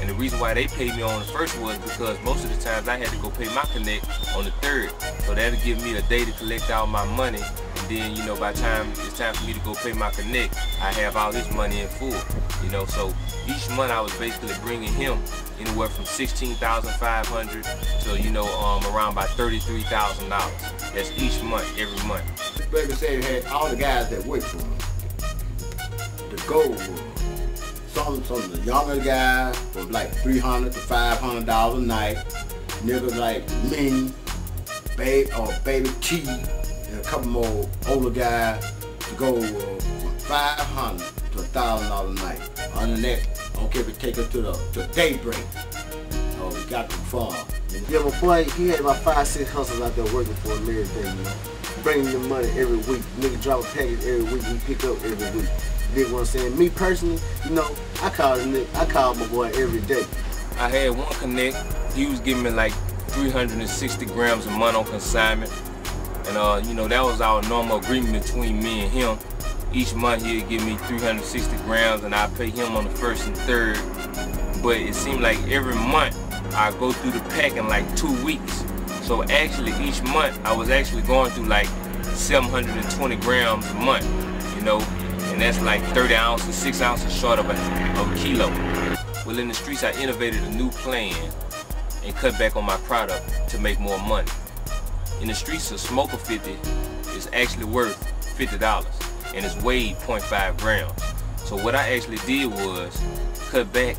And the reason why they paid me on the first was because most of the times I had to go pay my connect on the third. So that'll give me a day to collect all my money. And then, you know, by the time it's time for me to go pay my connect, I have all this money in full. You know, so each month I was basically bringing him anywhere from $16,500 to, you know, around about $33,000. That's each month, every month. Baby said he had all the guys that worked for him. The goal was some of the younger guys was like $300 to $500 a night. Niggas like me, Baby T, and a couple more older guys to go from $500 to $1,000 a night. Other than that, I don't care if it take us to daybreak. Oh, we got the farm. Yeah, my boy, he had about 5-6 hustles out there working for him every day, you know. Bringing him money every week. Nigga drop a package every week, we pick up every week. You dig what I'm saying? Me personally, you know, I call my boy every day. I had one connect, he was giving me like 360 grams a month on consignment. And you know, that was our normal agreement between me and him. Each month he'd give me 360 grams and I'd pay him on the first and third. But it seemed like every month I go through the pack in like 2 weeks. So actually each month I was actually going through like 720 grams a month, you know, and that's like 30 ounces, 6 ounces short of a kilo. Well, in the streets I innovated a new plan and cut back on my product to make more money. In the streets, a Smoker 50 is actually worth $50 and it's weighed 0.5 grams. So what I actually did was cut back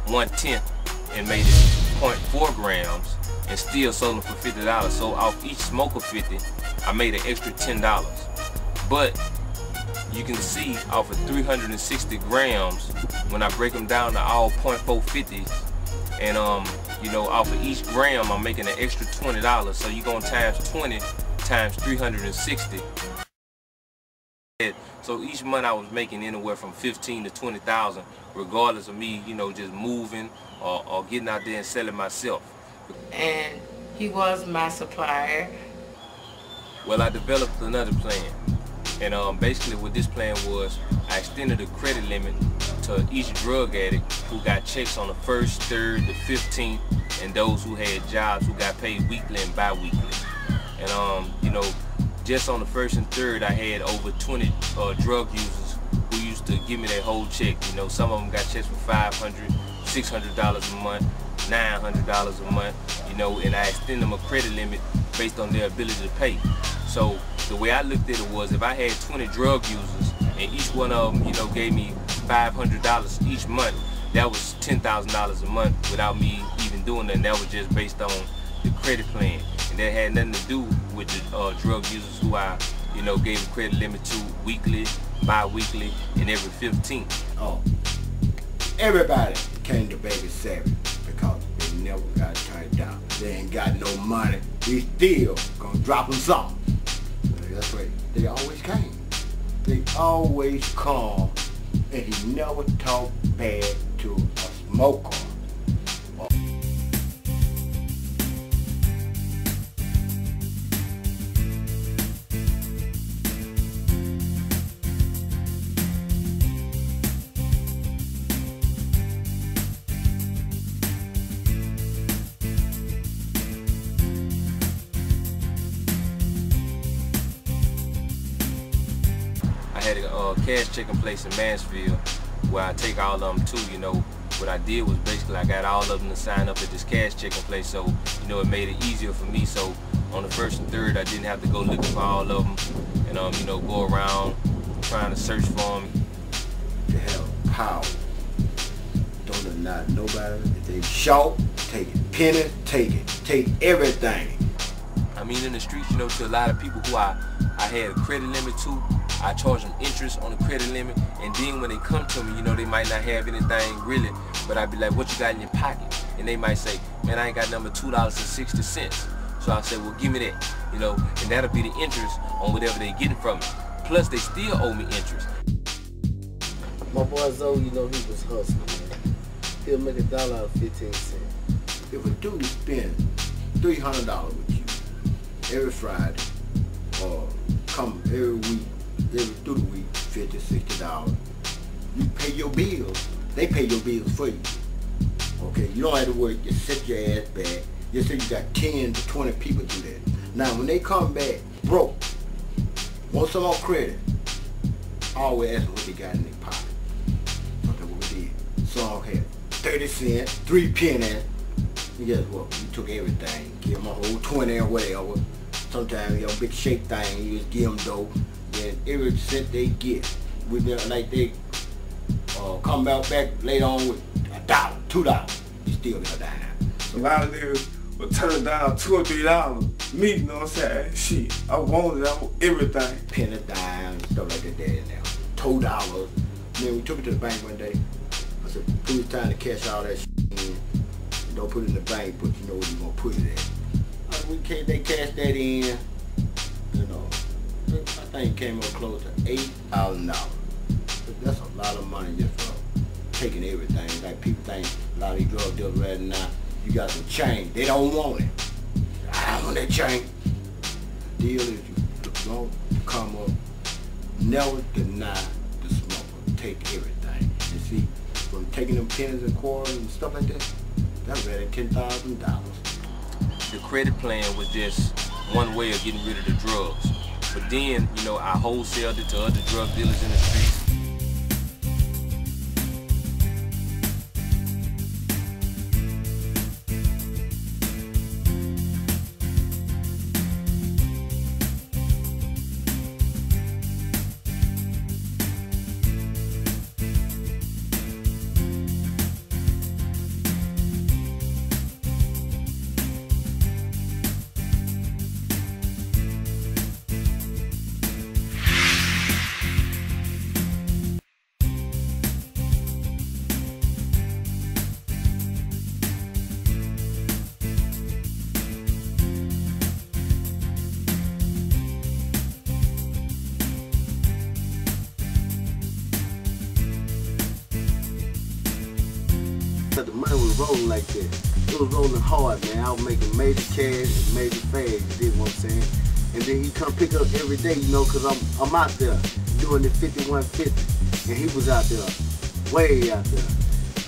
1/10 and made it 0.4 grams and still sold them for $50. So off each Smoker 50, I made an extra $10. But you can see off of 360 grams, when I break them down to all 0.450s, and you know, off of each gram, I'm making an extra $20. So you're gonna times 20 times 360. So each month I was making anywhere from 15 to 20,000, regardless of me, you know, just moving or getting out there and selling myself. And he was my supplier. Well, I developed another plan. And basically what this plan was, I extended the credit limit to each drug addict who got checks on the 1st, 3rd, the 15th, and those who had jobs who got paid weekly and bi-weekly. And you know, just on the 1st and 3rd, I had over 20 drug users who used to give me their whole check. You know, some of them got checks for $500, $600 a month, $900 a month, you know, and I extend them a credit limit based on their ability to pay. So the way I looked at it was, if I had 20 drug users and each one of them, you know, gave me $500 each month, that was $10,000 a month without me even doing that. And that was just based on the credit plan. And that had nothing to do with the drug users who I, you know, gave a credit limit to weekly, bi-weekly, and every 15th. Oh, everybody came to Baby Savage because they never got turned down. They ain't got no money. They still gonna drop them something. That's right. They always came. They always come, and he never talked bad to a smoker. I had a cash checking place in Mansfield where I take all of them to. You know, what I did was basically I got all of them to sign up at this cash checking place, so you know, it made it easier for me. So on the 1st and 3rd, I didn't have to go looking for all of them and you know, go around trying to search for them. To have power. Don't deny nobody. If they short, take it. Penny, take it. Take everything. I mean, in the streets, you know, to a lot of people who I had a credit limit to, I charge them interest on the credit limit, and then when they come to me, you know, they might not have anything really, but I'd be like, what you got in your pocket? And they might say, man, I ain't got nothing but $2.60. So I say, well, give me that, you know, and that'll be the interest on whatever they're getting from me. Plus, they still owe me interest. My boy Zoe, you know, he was hustling, man. He'll make $1 out of 15 cents. If a dude spend $300 with you every Friday, or come every week, through the week, $50, $60, you pay your bills. They pay your bills for you. Okay, you don't have to work, just sit your ass back. Just say you got 10 to 20 people do that. Now when they come back broke, want some more credit, I always ask them what they got in their pocket. Okay, what we did. Some had 30 cents, 3 pennies. And guess what? We took everything, give them a whole 20 or whatever. Sometimes you know, big shake thing, you just give them dope. Then every cent they get, with them, like they come back later on with $1, $2, you still get a dime. A lot of niggas would turn down $2 or $3. Me, you know what I'm saying? Shit, I wanted everything. Penny, dime, stuff like that in there. $2. Then we took it to the bank one day. I said, please time to cash all that shit in. Don't put it in the bank, but you know where you're gonna put it at. They cashed that in, you know, I think it came up close to $8,000. That's a lot of money just for taking everything. Like people think a lot of these drug dealers right now, you got some change. They don't want it. I don't want that change. The deal is you don't come up, never deny the smoker. Take everything. And see, from taking them pennies and quarters and stuff like that, that's better than $10,000. The credit plan was just one way of getting rid of the drugs. But then, you know, I wholesaled it to other drug dealers in the streets. The money was rolling like that. It was rolling hard, man. I was making major cash and major fags, you dig what I'm saying? And then he come pick up every day, you know, cause I'm out there doing the 5150. And he was out there, way out there.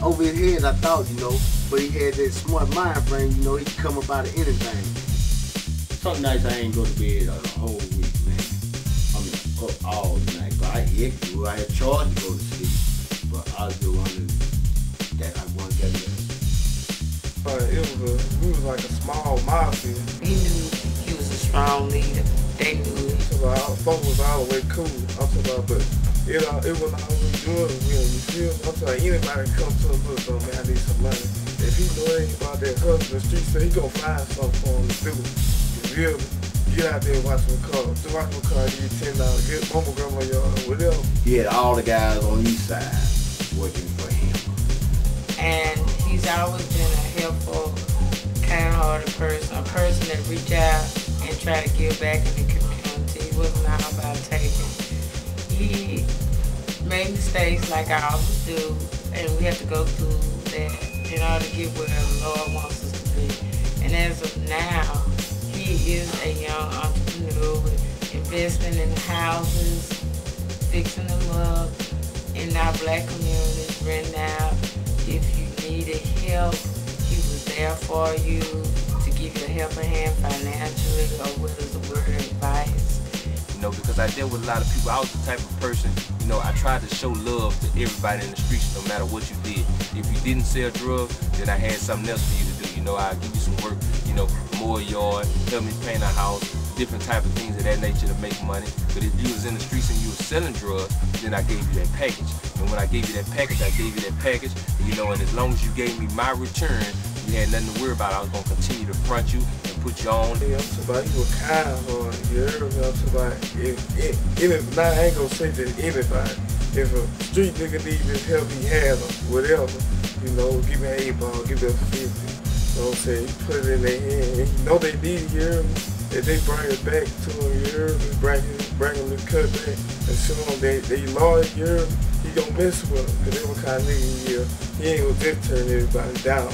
Over his head, I thought, you know, but he had that smart mind frame, you know, he could come up out of anything. Some nights I ain't go to bed the whole week, man. I mean, up all night. But I had charged to go to sleep. But I was doing that I wanted to get there. But we was like a small mafia. He knew he was a strong leader. They knew it. So our folk was always cool. I'm talking about, but it wasn't always good with him, you feel me? I'm talking about anybody come to him, look, so man, I need some money. If he know anything about that hustle in the street, so he gonna find something for him to do. You feel me? Get out there and watch my car. Watch my car, give you $10. Get mama, grandma, y'all, whatever. He had all the guys on the east side working for him. And he's always been a helpful, kind-hearted person, a person that reach out and try to give back in the community. He wasn't all about taking. He made mistakes like I always do, and we have to go through that in order to get where the Lord wants us to be. And as of now, he is a young entrepreneur with investing in houses, fixing them up in our black communities, renting out. If you needed help, he was there for you to give you a helping hand financially or with a word of advice. You know, because I dealt with a lot of people. I was the type of person, you know, I tried to show love to everybody in the streets no matter what you did. If you didn't sell drugs, then I had something else for you to do. You know, I'd give you some work, you know, mow a yard, help me paint a house, different type of things of that nature to make money. But if you was in the streets and you was selling drugs, then I gave you that package. And when I gave you that package, I gave you that package. And, you know, and as long as you gave me my return, you had nothing to worry about. I was gonna continue to front you and put you on. Yeah, I'm talking about you were kind-hearted. You heard me? I'm talking about now I ain't gonna say that anybody. If a street nigga need this help, he has them, whatever. You know, give me an 8-ball, give me a 50. You know what I'm saying? You put it in their hand. And you know they need it, you hear me? If they bring it back to him, you hear me? Bring him the cut back. And show him they loyal, you hear me? He gonna mess with him, cause they what kind of nigga he is. He ain't gonna just turn everybody down.